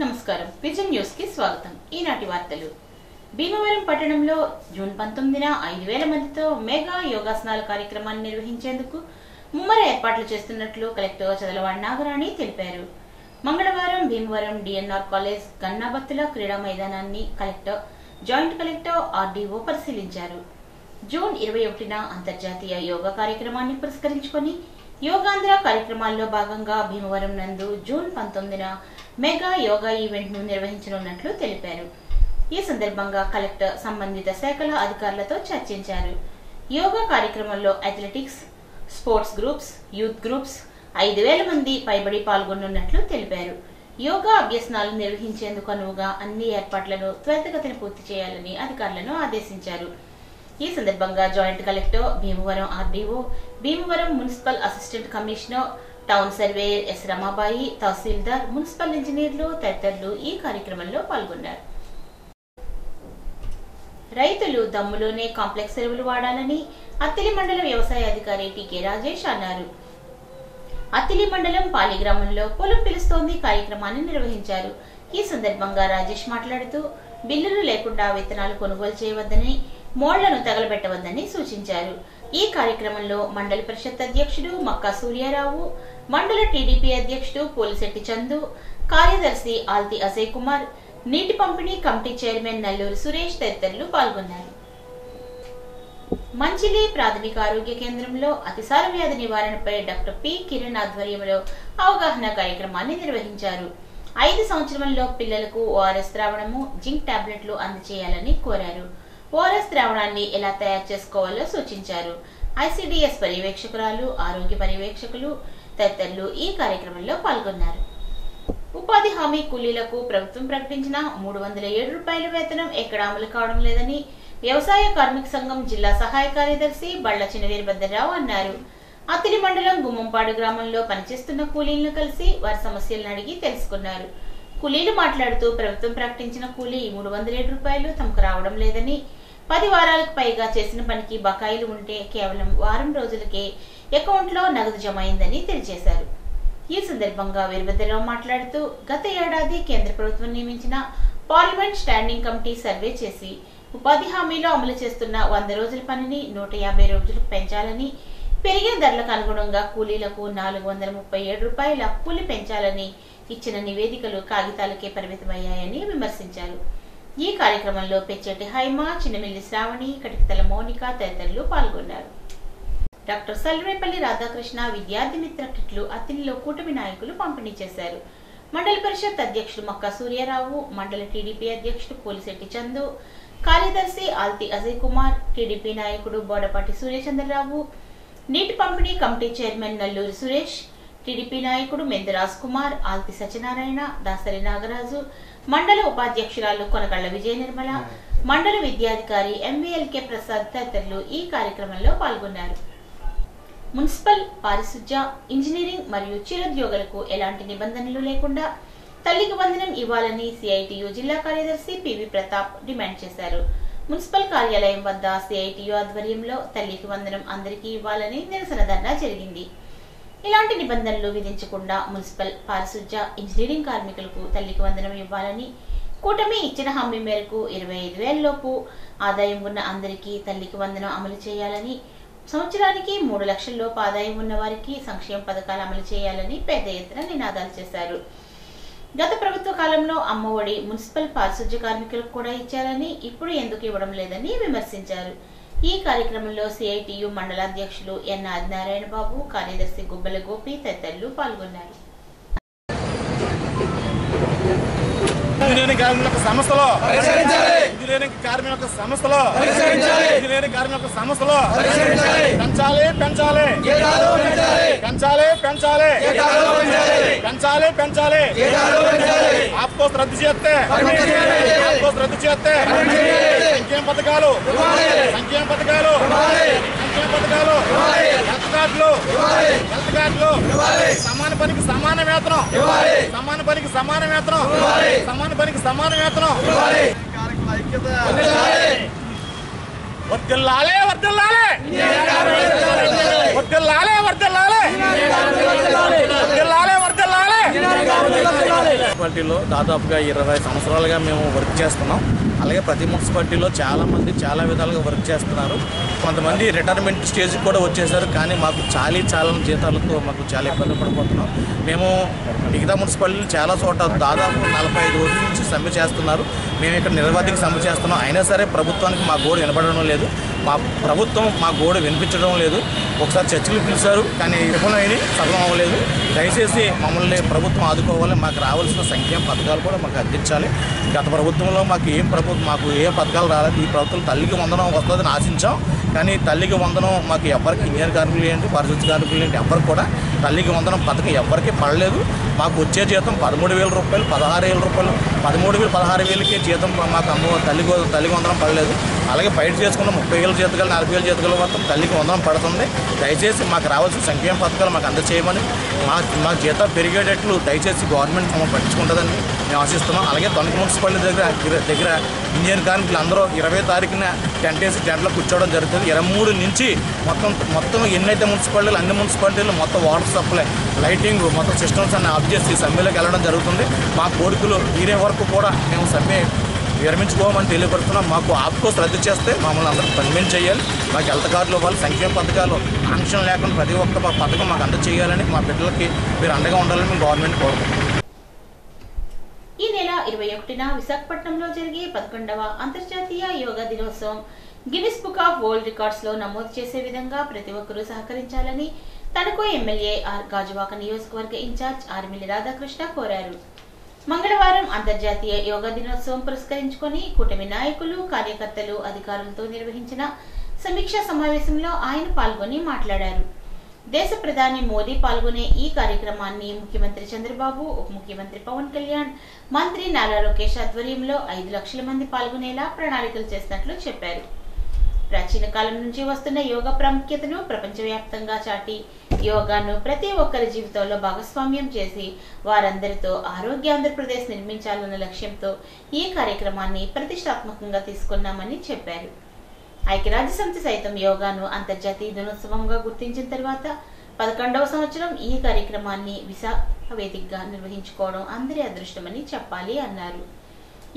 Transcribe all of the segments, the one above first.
నమస్కారం vision news కి స్వాగతం। ఈనాటి వార్తలు। భీమవరం పట్టణంలో జూన్ 19న 5000 మందితో మెగా యోగాసనాల కార్యక్రమాన్ని నిర్వహించేందుకు ముమ్మర ఏర్పాట్లు చేస్తున్నట్లు కలెక్టర్ చదలవాడ నాగరాణి తెలిపారు। మంగళవారం భీమవరం డిఎన్ఆర్ కాలేజ్ గన్నాబత్తుల క్రీడా మైదానాన్ని కలెక్టర్ జాయింట్ కలెక్టర్ ఆర్డీఓ పరిశీలించారు। జూన్ 21న అంతర్జాతీయ యోగా కార్యక్రమాన్ని పురస్కరించుకొని యోగాంధ్ర కార్యక్రమాల్లో భాగంగా భీమవరం నందు జూన్ 19న మెగా యోగా ఈవెంట్ ను నిర్వహించనున్నట్లు తెలిపారు। ఈ సందర్భంగా కలెక్టర్ సంబంధిత శాఖల అధికారులతో చర్చించారు। యోగా కార్యక్రమంలో athletics, sports groups, youth groups 5000 మంది పైబడి పాల్గొనున్నట్లు తెలిపారు। యోగా అభ్యసనాలు నిర్వహించేందుకు అనువుగా అన్ని ఏర్పాట్లను త్వరితగతిన పూర్తి చేయాలని అధికారులను ఆదేశించారు। ఈ సందర్భంగా joint collector, Bhimavaram RDO, Bhimavaram municipal assistant commissioner, town surveyor S Ramabai, తహసీల్దార్, మున్సిపల్ ఇంజనీర్లు తదితరులు ఈ కార్యక్రమంలో పాల్గొన్నారు। రైతులు దమ్ములోనే కాంప్లెక్స్ ఎరువులు వాడాలని అత్తిలి మండల వ్యవసాయ అధికారి టీకే రాజేష్ అన్నారు। అత్తిలి మండలం పాలి గ్రామంలో పొలం పిలుస్తోంది కార్యక్రమాన్ని నిర్వహించారు। ఈ సందర్భంగా రాజేష్ మాట్లాడుతూ బిల్లులు లేకుండా విత్తనాలు కొనుగోలు చేయవద్దని, మోళ్లను తగలబెట్టవద్దని సూచించారు। ఈ కార్యక్రమంలో మండల పరిషత్ అధ్యక్షుడు మక్కా సూర్యారావు, మండల టీడీపీ అధ్యక్షుడు పోలిశెట్టి చందు, కార్యదర్శి ఆల్తి అజయ్ కుమార్, నీటి పంపిణీ కమిటీ చైర్మన్ నల్లూరు సురేష్ తదితరులు పాల్గొన్నారు। మంచిలి ప్రాథమిక ఆరోగ్య కేంద్రంలో అతిసార వ్యాధి నివారణపై డాక్టర్ పి కిరణ్ ఆధ్వర్యంలో అవగాహన కార్యక్రమాన్ని నిర్వహించారు। 5 సంవత్సరాల్లో పిల్లలకు ఓఆర్ఎస్ ద్రావణము, జింక్ టాబ్లెట్లు అందజేయాలని కోరారు। ఓఆర్ఎస్ ద్రావణాన్ని ఎలా తయారు చేసుకోవాలో సూచించారు। ఐసిడిఎస్ పర్యవేక్షకురాలు, ఆరోగ్య పర్యవేక్షకులు తదితరులు ఈ కార్యక్రమంలో పాల్గొన్నారు। ఉపాధి హామీ కూలీలకు ప్రభుత్వం ప్రకటించిన 307 రూపాయల వేతనం ఎక్కడ అమలు కావడం లేదని వ్యవసాయ కార్మిక సంఘం జిల్లా సహాయ కార్యదర్శి బళ్ల చినవీరభద్రరావు అన్నారు। అత్తిలి మండలం గుమ్మంపాడు గ్రామంలో పనిచేస్తున్న కూలీలను కలిసి వారి సమస్యలను అడిగి తెలుసుకున్నారు। కూలీలు మాట్లాడుతూ ప్రభుత్వం ప్రకటించిన కూలీ 307 రూపాయలు తమకు రావడం లేదని, 10 వారాలకు పైగా చేసిన పనికి బకాయిలు ఉంటే కేవలం వారం రోజులకే అకౌంట్లో నగదు జమ అయిందని తెలియజేశారు। ఈ సందర్భంగా వీరభద్రరావు మాట్లాడుతూ గత ఏడాది కేంద్ర ప్రభుత్వం నియమించిన పార్లమెంట్ స్టాండింగ్ కమిటీ సర్వే చేసి ఉపాధి హామీలో అమలు చేస్తున్న 100 రోజుల పనిని 150 రోజులకు పెంచాలని, పెరిగే ధరలకు అనుగుణంగా కూలీలకు 437 రూపాయల కూలీ పెంచాలని ఇచ్చిన నివేదికలు కాగితాలకే పరిమితమయ్యాయని విమర్శించారు। ఈ కార్యక్రమంలో పెచ్చెట్టి హైమ, చిన్నమిల్లి శ్రావణి, కటికతల మౌనిక తదితరులు పాల్గొన్నారు। డాక్టర్ సల్వేపల్లి రాధాకృష్ణ విద్యార్థి మిత్ర కిట్లు అత్తిలిలో కూటమి నాయకులు పంపిణీ చేశారు। మండల పరిషత్ అధ్యక్షుడు మక్కా సూర్యారావు, మండల టీడీపీ అధ్యక్షుడు పోలిశెట్టి చందు, కార్యదర్శి ఆల్తి అజయ్ కుమార్, టీడీపీ నాయకుడు బోడపాటి సూర్యచంద్రరావు, నీటి పంపిణీ committee chairman Nalluri Suresh, TDP నాయకుడు మెందరాజ్ కుమార్, ఆల్తి సత్యనారాయణ, దాసరి నాగరాజు, మండల ఉపాధ్యక్షురాలు కొనకళ్ల విజయ నిర్మల, మండల విద్యాధికారి ఎంవీఎల్కే ప్రసాద్ తదితరులు ఈ కార్యక్రమంలో పాల్గొన్నారు। మున్సిపల్, పారిశుధ్య, ఇంజనీరింగ్ మరియు చిరుద్యోగులకు ఎలాంటి నిబంధనలు లేకుండా తల్లికి వందనం ఇవ్వాలని సిఐటియు జిల్లా కార్యదర్శి పివి ప్రతాప్ డిమాండ్ చేశారు। మున్సిపల్ కార్యాలయం వద్ద సిఐటియు ఆధ్వర్యంలో తల్లికి వందనం అందరికీ ఇవ్వాలని నిరసన ధర్నా జరిగింది। ఇలాంటి నిబంధనలు విధించకుండా మున్సిపల్, పారిశుధ్య, ఇంజనీరింగ్ కార్మికులకు తల్లికి వందనం ఇవ్వాలని, కూటమి ఇచ్చిన హామీ మేరకు 25,000 లోపు ఆదాయం ఉన్న అందరికీ తల్లికి వందనం అమలు చేయాలని, సంవత్సరానికి 3 లక్షల లోపు ఆదాయం ఉన్న వారికి సంక్షేమ పథకాలు అమలు చేయాలని పెద్ద ఎత్తున నినాదాలు చేశారు। గత ప్రభుత్వ కాలంలో అమ్మఒడి మున్సిపల్ పారిశుధ్య కార్మికులకు కూడా ఇచ్చారని, ఇప్పుడు ఎందుకు ఇవ్వడం లేదని విమర్శించారు। ఈ కార్యక్రమంలో సిఐటియు మండలాధ్యక్షులు ఎన్ ఆదినారాయణ బాబు, కార్యదర్శి గుబ్బల గోపి తదితరులు పాల్గొన్నారు। ఇంజనీరింగ్ కార్మికుల సంస్థలో ఇంజనీరింగ్ కార్మికుల సంస్థలో ఇంజనీరింగ్ కార్మికుల సంస్థలో పెంచాలి పెంచాలి పెంచాలి పెంచాలి పెంచాలి పెంచాలి ఆప్కోస్ రద్దు చేస్తే సంక్షేమ పథకాలు సంక్షేమ పథకాలు సంక్షేమ పథకాలు హెల్త్ కార్డులు సమాన పనికి సమాన వేతనం సమాన పనికి సమాన వేతనం సమాన పనికి సమాన వేతనం వర్ధిల్లాలే వర్ధిల్లాలే వర్ధిల్లాలే వర్ధిల్లాలే వర్ధిల్లాలే వర్ధిల్లాలే మున్సిపాలిటీలో దాదాపుగా 20 సంవత్సరాలుగా మేము వర్క్ చేస్తున్నాం. అలాగే ప్రతి మున్సిపాలిటీలో చాలామంది చాలా విధాలుగా వర్క్ చేస్తున్నారు. కొంతమంది రిటైర్మెంట్ స్టేజ్కి కూడా వచ్చేసారు. కానీ మాకు చాలా జీతాలతో మాకు చాలా ఇబ్బంది పడిపోతున్నాం. మేము మిగతా మున్సిపాలిటీలు చాలా చోట దాదాపు 45 రోజుల నుంచి సమ్మె చేస్తున్నారు. మేము ఇక్కడ నిరవధిక సమ్మె చేస్తున్నాం. అయినా సరే ప్రభుత్వానికి మా గోడు వినపడడం లేదు. మా ప్రభుత్వం మా గోడు వినిపించడం లేదు. ఒకసారి చర్చలు పిలిచారు, కానీ విఫలమైనవి సఫలం అవ్వలేదు. దయచేసి మమ్మల్ని ప్రభుత్వం ఆదుకోవాలి. మాకు రావాల్సిన సంక్షేమ పథకాలు కూడా మాకు అందించాలి. గత ప్రభుత్వంలో మాకు ఏ పథకాలు రాలేదు. ఈ ప్రభుత్వం తల్లికి వందనం వస్తుందని ఆశించాం. కానీ తల్లికి వందనం మాకు ఎవరికి ఇంజనీర్ కార్మికులు ఏంటి, పరిశుద్ధ కార్మికులు ఏంటి, ఎవరికి కూడా తల్లికి వందనం పథకం ఎవరికి పడలేదు. మాకు వచ్చే జీతం 13,000 రూపాయలు, 16,000 రూపాయలు, 13,000, 16,000కి జీతం మాకు తల్లికి వందనం పడలేదు. అలాగే బయట చేసుకున్న 30,000 జీతకాలు, 40,000 జీతకాలు మొత్తం తల్లికి వందనం పడుతుంది. దయచేసి మాకు రావాల్సిన సంక్షేమ పథకాలు మాకు అందచేయమని, మా జీతాలు పెరిగేటట్లు దయచేసి గవర్నమెంట్ మమ్మల్ని పట్టించుకుంటుందని మేము ఆశిస్తున్నాం. అలాగే తణుకు మున్సిపాలిటీ దగ్గర ఇంజనీర్ కార్మికులు అందరూ 20 తారీఖున టెంట్ వేసి టెంట్లో కూర్చోవడం జరుగుతుంది. 23 నుంచి మొత్తం ఎన్నైతే మున్సిపాలిటీలు అన్ని మున్సిపాలిటీలు మొత్తం వాటర్ సప్లై, లైటింగ్, మొత్తం సిస్టమ్స్ అన్ని ఆఫ్ చేసి సమ్మెలోకి వెళ్ళడం జరుగుతుంది. మా కోరికలు తీరే వరకు కూడా మేము సమ్మె విరమించుకోమని తెలియపడుతున్నాం. మాకు ఆప్కోస్ రద్దు చేస్తే మమ్మల్ని అందరూ పర్మిట్ చేయాలి. మాకు హెల్త్ కార్డులు ఇవ్వాలి. సంక్షేమ పథకాలు ఆంక్షన్ లేకుండా ప్రతి ఒక్క పథకం మాకు అందచేయాలని, మా బిడ్డలకి మీరు అండగా ఉండాలని మేము గవర్నమెంట్ కోరుకుంటున్నాం. ఈ నెల 21న విశాఖపట్నంలో జరిగే 11వ అంతర్జాతీయ యోగా దినోత్సవం Guinness book of world records లో నమోదు చేసే విధంగా ప్రతి ఒక్కరూ సహకరించాలని తణుకు ఎమ్మెల్యే గాజువాక నియోజకవర్గ ఇన్ఛార్జ్ ఆర్మిల్లి రాధాకృష్ణ కోరారు. మంగళవారం అంతర్జాతీయ యోగా దినోత్సవం పురస్కరించుకొని కూటమి నాయకులు, కార్యకర్తలు, అధికారులతో నిర్వహించిన సమీక్షా సమావేశంలో ఆయన పాల్గొని మాట్లాడారు. దేశ ప్రధాని మోదీ పాల్గొనే ఈ కార్యక్రమాన్ని ముఖ్యమంత్రి చంద్రబాబు, ఉప ముఖ్యమంత్రి పవన్ కళ్యాణ్, మంత్రి నారా లోకేష్ ఆధ్వర్యంలో 5 లక్షల మంది పాల్గొనేలా ప్రణాళికలు చేసినట్లు చెప్పారు. ప్రాచీన కాలం నుంచి వస్తున్న యోగా ప్రాముఖ్యతను ప్రపంచవ్యాప్తంగా చాటి యోగాను ప్రతి ఒక్కరి జీవితంలో భాగస్వామ్యం చేసి వారందరితో ఆరోగ్య ఆంధ్రప్రదేశ్ నిర్మించాలన్న లక్ష్యంతో ఈ కార్యక్రమాన్ని ప్రతిష్టాత్మకంగా తీసుకున్నామని చెప్పారు. ఐక్యరాజ్యసమితి సైతం యోగాను అంతర్జాతీయ దినోత్సవంగా గుర్తించిన తర్వాత 11వ సంవత్సరం ఈ కార్యక్రమాన్ని విశాఖ వేదికగా నిర్వహించుకోవడం అందరి అదృష్టమని చెప్పాలి అన్నారు.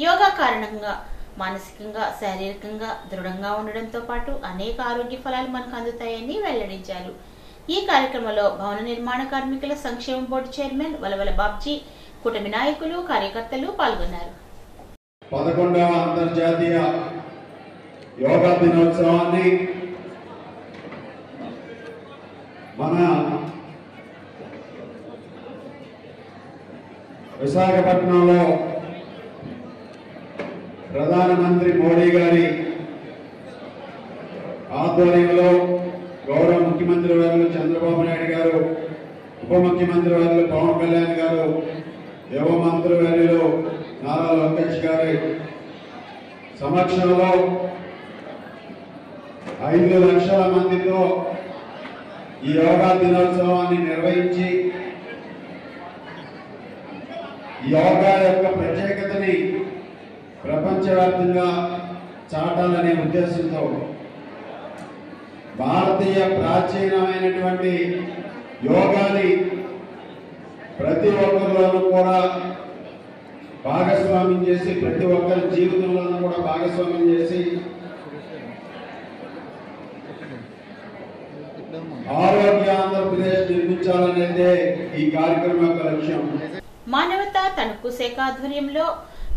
యోగా కారణంగా మానసికంగా, శారీరకంగా దృఢంగా ఉండడంతో పాటు అనేక ఆరోగ్య ఫలాలు మనకు అందుతాయని వెల్లడించారు. ఈ కార్యక్రమంలో భవన నిర్మాణ కార్మికుల సంక్షేమ బోర్డు చైర్మన్ వలవల బాబ్జీ, కూటమి నాయకులు, కార్యకర్తలు పాల్గొన్నారు. 11వ అంతర్జాతీయ యోగా దినోత్సవాన్ని మన విశాఖపట్నంలో ప్రధానమంత్రి మోడీ గారి ఆధ్వర్యంలో గౌరవ ముఖ్యమంత్రి వర్యులు చంద్రబాబు నాయుడు గారు, ఉప ముఖ్యమంత్రి వర్యులు పవన్ కళ్యాణ్ గారు, యువ మంత్రి వర్యులు నారా లోకేష్ గారి సమక్షంలో 5 లక్షల మందితో ఈ యోగా దినోత్సవాన్ని నిర్వహించి యోగా యొక్క ప్రత్యేకతని ప్రపంచవ్యాప్తంగా చాటాలనే ఉద్దేశంతో భారతీయ ప్రాచీనమైనటువంటి యోగాని ప్రతి ఒక్కరిలోనూ కూడా భాగస్వామ్యం చేసి, ప్రతి ఒక్కరి జీవితంలోనూ కూడా భాగస్వామ్యం చేసి ఆరోగ్య ఆంధ్రప్రదేశ్ నిర్మించాలనేదే ఈ కార్యక్రమం యొక్క లక్ష్యం. మానవతా తణుకు శాఖ ఆధ్వర్యంలో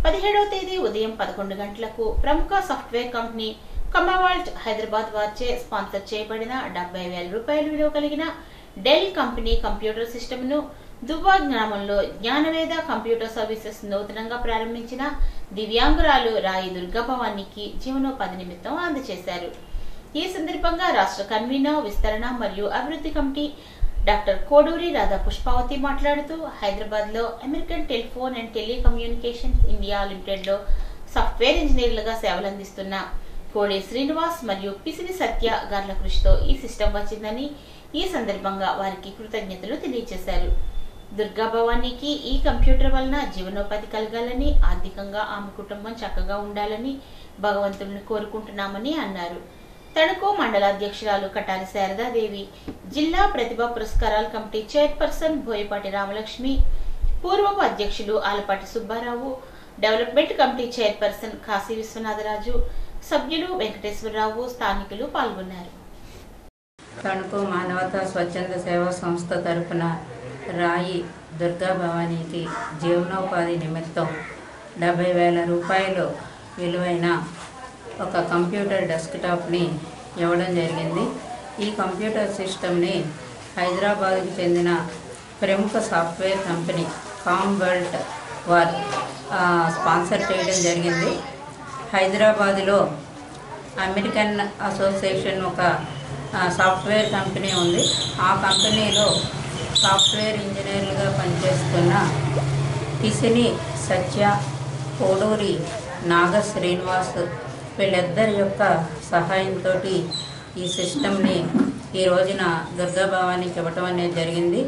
17వ తేదీ ఉదయం 11 గంటలకు ప్రముఖ సాఫ్ట్వేర్ కంపెనీ కమావాల్ట్ హైదరాబాద్ వారిచే స్పాన్సర్ చేయబడిన 70,000 రూపాయల విలువ కలిగిన డెల్ కంపెనీ కంప్యూటర్ సిస్టమ్ ను దువ్వా గ్రామంలో జ్ఞానవేద కంప్యూటర్ సర్వీసెస్ నూతనంగా ప్రారంభించిన దివ్యాంగురాలు రాయి దుర్గాభవానికి జీవనోపాధి నిమిత్తం అందజేశారు. ఈ సందర్భంగా రాష్ట్ర కన్వీనర్, విస్తరణ మరియు అభివృద్ధి కమిటీ డాక్టర్ కోడూరి రాధా పుష్పావతి మాట్లాడుతూ హైదరాబాద్ లో American telephone and telecommunications India limited లో సాఫ్ట్వేర్ ఇంజనీర్లుగా సేవలందిస్తున్న కోడి శ్రీనివాస్ మరియు పిసిని సత్య గార్ల కృషితో ఈ సిస్టమ్ వచ్చిందని ఈ సందర్భంగా వారికి కృతజ్ఞతలు తెలియజేశారు. దుర్గా భవానీకి ఈ కంప్యూటర్ వలన జీవనోపాధి కలగాలని, ఆర్థికంగా ఆమె కుటుంబం చక్కగా ఉండాలని భగవంతుడిని కోరుకుంటున్నామని అన్నారు. తణుకు మండలాధ్యక్షురాలు కటారి శారదాదేవి, జిల్లా ప్రతిభా పురస్కారాల కమిటీ చైర్పర్సన్ బోయపాటి రామలక్ష్మి, పూర్వపు అధ్యక్షులు Alapati Subbarao, development committee chairperson Kashi Viswanatharaju, సభ్యులు వెంకటేశ్వరరావు, స్థానికులు పాల్గొన్నారు. తణుకు మానవతా స్వచ్ఛంద సేవా సంస్థ తరపున రాయి దుర్గా భవానీకి జీవనోపాధి నిమిత్తం 70,000 రూపాయలు విలువైన ఒక కంప్యూటర్ డెస్క్టాప్ని ఇవ్వడం జరిగింది. ఈ కంప్యూటర్ సిస్టమ్ని హైదరాబాద్కు చెందిన ప్రముఖ సాఫ్ట్వేర్ కంపెనీ కామ్వెల్ట్ వారు స్పాన్సర్ చేయడం జరిగింది. హైదరాబాదులో అమెరికన్ అసోసియేషన్ ఒక సాఫ్ట్వేర్ కంపెనీ ఉంది. ఆ కంపెనీలో సాఫ్ట్వేర్ ఇంజనీర్లుగా పనిచేస్తున్న కిసిని సత్య, కోడూరి నాగ శ్రీనివాస్ వీళ్ళిద్దరి యొక్క సహాయంతో ఈ సిస్టమ్ని ఈ రోజున దుర్గా భవానీకి ఇవ్వటం అనేది జరిగింది.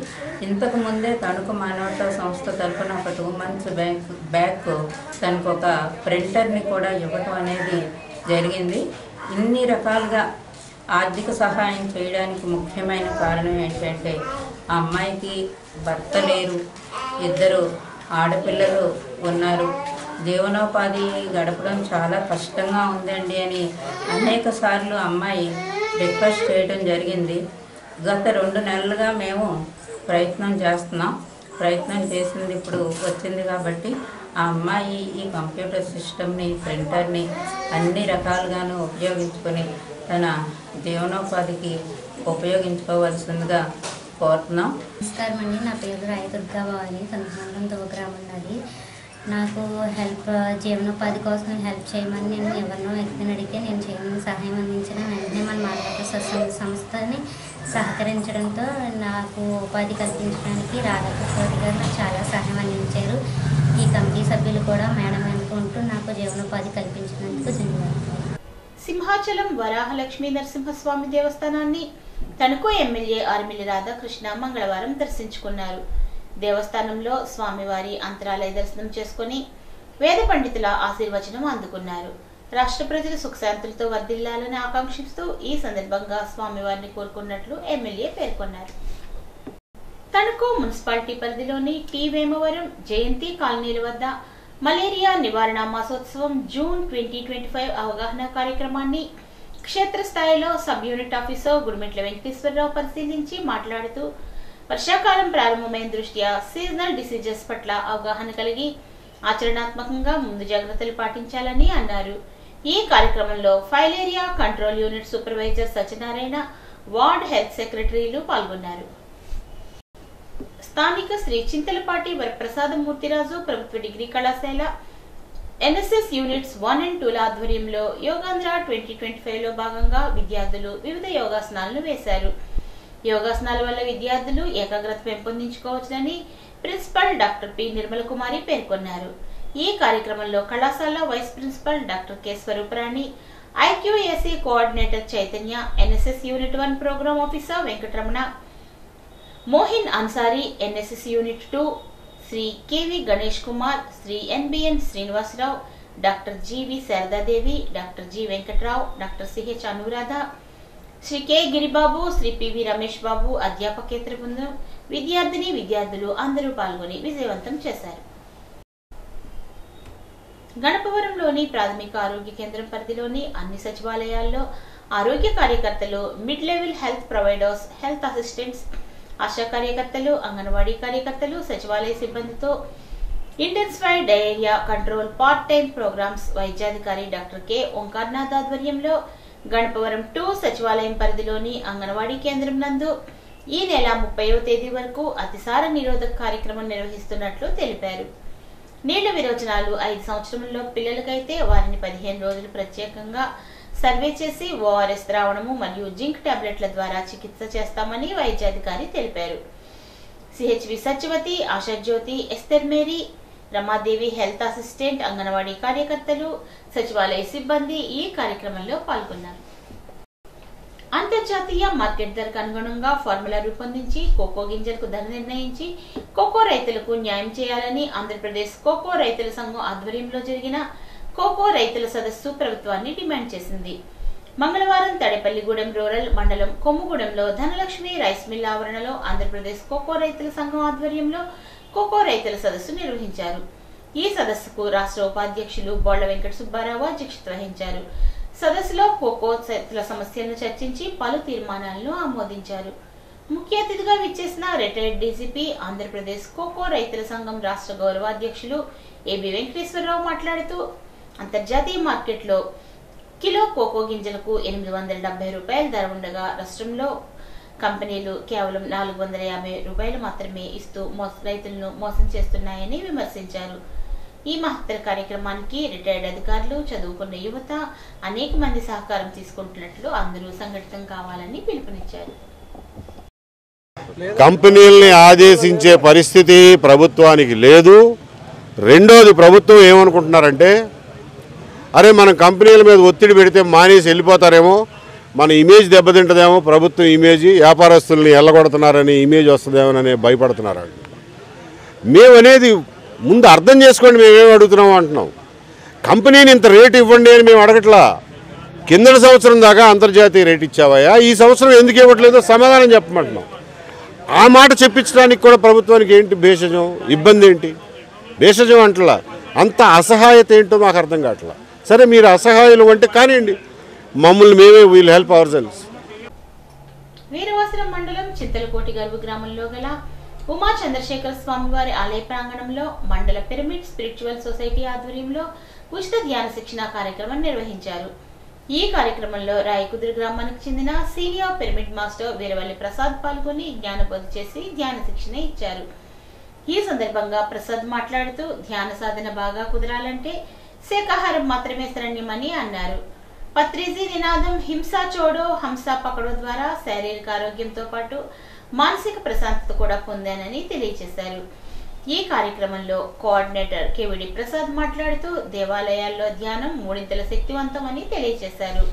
ఇంతకుముందే తణుకు మానవతా సంస్థ తరఫున ఒక 2 months బ్యాక్ తనకు ఒక ప్రింటర్ని కూడా ఇవ్వటం అనేది జరిగింది. ఇన్ని రకాలుగా ఆర్థిక సహాయం చేయడానికి ముఖ్యమైన కారణం ఏంటంటే ఆ అమ్మాయికి భర్త లేరు, 2 ఆడపిల్లలు ఉన్నారు, జీవనోపాధి గడపడం చాలా కష్టంగా ఉందండి అని అనేక సార్లు అమ్మాయి రిక్వెస్ట్ చేయడం జరిగింది. గత 2 నెలలుగా మేము ప్రయత్నం చేస్తున్నాం. ప్రయత్నం చేసింది ఇప్పుడు వచ్చింది కాబట్టి ఆ అమ్మాయి ఈ కంప్యూటర్ సిస్టమ్ని, ప్రింటర్ని అన్ని రకాలుగాను ఉపయోగించుకొని తన జీవనోపాధికి ఉపయోగించుకోవాల్సిందిగా కోరుతున్నాం. నమస్కారం అండి. నా పేరు రాయి దుర్గా భవాని, తణుకు గ్రామం ఉన్నది. నాకు జీవనోపాధి కోసం హెల్ప్ చేయమని నేను ఎవరినో వ్యక్తిని అడిగితే నేను చేయమని సహాయం అందించిన వెంటనే మన మానవతా సంస్థని సహకరించడంతో నాకు ఉపాధి కల్పించడానికి రాధాకృష్ణ గారు నాకు చాలా సహాయం అందించారు. ఈ కమిటీ సభ్యులు కూడా మేడం అనుకుంటూ నాకు జీవనోపాధి కల్పించినందుకు ధన్యవాదాలు. సింహాచలం వరాహలక్ష్మీ నరసింహస్వామి దేవస్థానాన్ని తణుకు ఎమ్మెల్యే ఆర్మిల్లి రాధాకృష్ణ మంగళవారం దర్శించుకున్నారు. దేవస్థానంలో స్వామివారి అంతరాలయ దర్శనం చేసుకుని వేద పండితుల ఆశీర్వచనం అందుకున్నారు. రాష్ట్ర ప్రజలు సుఖశాంతులతో వర్ధిల్లాలని ఆకాంక్షిస్తూ ఈ సందర్భంగా స్వామివారిని కోరుకున్నట్లు ఎమ్మెల్యే పేర్కొన్నారు. తణుకు మున్సిపాలిటీ పరిధిలోని టి వేమవరం, జయంతి కాలనీల వద్ద మలేరియా నివారణ మాసోత్సవం జూన్ 2025 అవగాహన కార్యక్రమాన్ని క్షేత్రస్థాయిలో sub unit officer Gudimetla Venkateswararao పరిశీలించి మాట్లాడుతూ వర్షాకాలం ప్రారంభమైన దృష్ట్యా సీజనల్ డిసీజెస్ పట్ల అవగాహన కలిగి ఆచరణాత్మకంగా ముందు జాగ్రత్తలు పాటించాలని అన్నారు. ఈ కార్యక్రమంలో filaria control unit supervisor Satyanarayana, ward health సెక్రటరీలు పాల్గొన్నారు. స్థానిక శ్రీ చింతలపాటి వరప్రసాదమూర్తిరాజు ప్రభుత్వ డిగ్రీ కళాశాల ఎన్ఎస్ఎస్ యూనిట్స్ 1 and 2 ఆధ్వర్యంలో యోగాంధ్ర 2025లో భాగంగా విద్యార్థులు వివిధ యోగాసనాలను వేశారు. యోగాసనాల వల్ల విద్యార్థులు ఏకాగ్రత పెంపొందించుకోవచ్చునని principal doctor P Nirmala Kumari పేర్కొన్నారు. ఈ కార్యక్రమంలో కళాశాల vice principal doctor K Swarooparani, IQAC coordinator Chaitanya, NSS unit 1 programme officer Venkataramana, Mohin Ansari, NSS unit 2 Shri KV Ganesh Kumar, Shri NBN Srinivasarao, doctor GV Saradadevi, doctor G Venkatrao, doctor CH Anuradha, Shri K Giribabu, Shri PV Ramesh Babu, అధ్యాపకేతర బృందం, విద్యార్థులు అందరూ పాల్గొని విజయవంతం చేశారు. గణపవరంలోని ప్రాథమిక ఆరోగ్య కేంద్రం పరిధిలోని అన్ని సచివాలయాల్లో ఆరోగ్య కార్యకర్తలు, mid level health providers, health assistants, ASHA కార్యకర్తలు, అంగన్వాడీ కార్యకర్తలు, సచివాలయ సిబ్బందితో intensified diarrhoea control part time programmes వైద్యాధికారి డాక్టర్ కె ఓంకార్నాథ్ ఆధ్వర్యంలో గణపవరం 2 సచివాలయం పరిధిలోని అంగన్వాడీ కేంద్రం నందు ఈ నెల 30వ తేదీ వరకు అతిసార నిరోధక కార్యక్రమం నిర్వహిస్తున్నట్లు తెలిపారు. నీళ్ల విరోచనాలు 5 సంవత్సరంలో పిల్లలకైతే వారిని 15 రోజులు ప్రత్యేకంగా సర్వే చేసి ఓఆర్ఎస్ ద్రావణము మరియు జింక్ టాబ్లెట్ల ద్వారా చికిత్స చేస్తామని వైద్యాధికారి తెలిపారు. CHV Satyavathi, Ashajyothi, Esther Mary, Ramadevi health assistant, anganwadi కార్యకర్తలు, సచివాలయ సిబ్బంది ఈ కార్యక్రమంలో పాల్గొన్నారు. అంతర్జాతీయ మార్కెట్ ధరకు అనుగుణంగా ఫార్ములా రూపొందించి కోకో గింజలకు ధర నిర్ణయించి కోకో రైతులకు న్యాయం చేయాలని ఆంధ్రప్రదేశ్ కోకో రైతుల సంఘం ఆధ్వర్యంలో జరిగిన కోకో రైతుల సదస్సు ప్రభుత్వాన్ని డిమాండ్ చేసింది. మంగళవారం తడేపల్లిగూడెం రూరల్ మండలం కొమ్ముగూడెంలో ధనలక్ష్మి రైస్ మిల్ ఆవరణలో ఆంధ్రప్రదేశ్ కోకో రైతుల సంఘం ఆధ్వర్యంలో కోకో రైతుల సదస్సు నిర్వహించారు. ఈ సదస్సుకు రాష్ట్ర ఉపాధ్యక్షులు బోళ్ల వెంకట సుబ్బారావు అధ్యక్షత వహించారు. సదస్సులో కోకో రైతుల సమస్యలను చర్చించి పలు తీర్మానాలను ఆమోదించారు. ముఖ్య అతిథిగా విచ్చేసిన రిటైర్డ్ డీజీపీ, ఆంధ్రప్రదేశ్ కోకో రైతుల సంఘం రాష్ట్ర గౌరవాధ్యక్షులు ఏబి వెంకటేశ్వరరావు మాట్లాడుతూ అంతర్జాతీయ మార్కెట్లో కిలో కోకో గింజలకు 870 రూపాయల ధర ఉండగా రాష్ట్రంలో కంపెనీలు కేవలం 450 రూపాయలు మాత్రమే ఇస్తూ రైతులను మోసం చేస్తున్నాయని విమర్శించారు. ఈ మహత్తర కార్యక్రమానికి రిటైర్డ్ అధికారులు, చదువుకున్న యువత అనేక మంది సహకారం తీసుకుంటున్నట్లు అందరూ సంఘటితం కావాలని పిలుపునిచ్చారు. కంపెనీల్ని ఆదేశించే పరిస్థితి ప్రభుత్వానికి లేదు. రెండోది, ప్రభుత్వం ఏమనుకుంటున్నారంటే అరే మనం కంపెనీల మీద ఒత్తిడి పెడితే మానేసి వెళ్ళిపోతారేమో, మన ఇమేజ్ దెబ్బతింటదేమో, ప్రభుత్వం ఇమేజ్, వ్యాపారస్తుల్ని ఎల్లగొడుతున్నారని ఇమేజ్ వస్తుందేమోనని భయపడుతున్నారు. మేమనేది ముందు అర్థం చేసుకోండి, మేమేమి అడుగుతున్నాము అంటున్నాం. కంపెనీని ఇంత రేటు ఇవ్వండి అని మేము అడగట్లా. కిందటి సంవత్సరం దాకా అంతర్జాతీయ రేటు ఇచ్చావయ్యా, ఈ సంవత్సరం ఎందుకు ఇవ్వట్లేదో సమాధానం చెప్పమంటున్నాం. ఆ మాట చెప్పించడానికి కూడా ప్రభుత్వానికి ఏంటి భేషజం, ఇబ్బంది ఏంటి? భేషజం అంటలా, అంత అసహాయత ఏంటో మాకు అర్థం కావట్లా. సరే మీరు అసహాయులు అంటే కానివ్వండి, మమ్మల్ని మేమే we'll help our cells. Veeravasaram మండలం చింతలకోటి గర్భ గ్రామంలో గల ఉమా చంద్రశేఖర స్వామి వారి ఆలయ ప్రాంగణంలో మండల పిరమిడ్ స్పిరిచువల్ సొసైటీ ఆధ్వర్యంలో ఉచిత ధ్యాన శిక్షణ కార్యక్రమం నిర్వహించారు. ఈ కార్యక్రమంలో రాయకుదురు గ్రామానికి చెందిన senior pyramid master Veeravalli Prasad పాల్గొని జ్ఞానబోధ చేసి ధ్యాన శిక్షణ ఇచ్చారు. ఈ సందర్భంగా ప్రసాద్ మాట్లాడుతూ ధ్యాన సాధన బాగా కుదరాలంటే శాకాహారం మాత్రమే శరణ్యమని అన్నారు. పత్రిజీ నినాదం హింసా చోడో హంసా పకడో ద్వారా శారీరక ఆరోగ్యంతో పాటు మానసిక ప్రశాంతత కూడా పొందానని తెలియజేశారు. ఈ కార్యక్రమంలో కోఆర్డినేటర్ కేవిడి ప్రసాద్ మాట్లాడుతూ దేవాలయాల్లో ధ్యానం మూడింతల శక్తివంతమని తెలియజేశారు.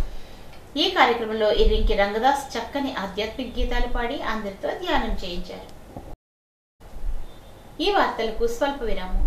ఈ కార్యక్రమంలో ఇర్రింకి రంగదాస్ చక్కని ఆధ్యాత్మిక గీతాలు పాడి అందరితో ధ్యానం చేయించారు. ఈ వార్తలకు స్వల్ప విరామం.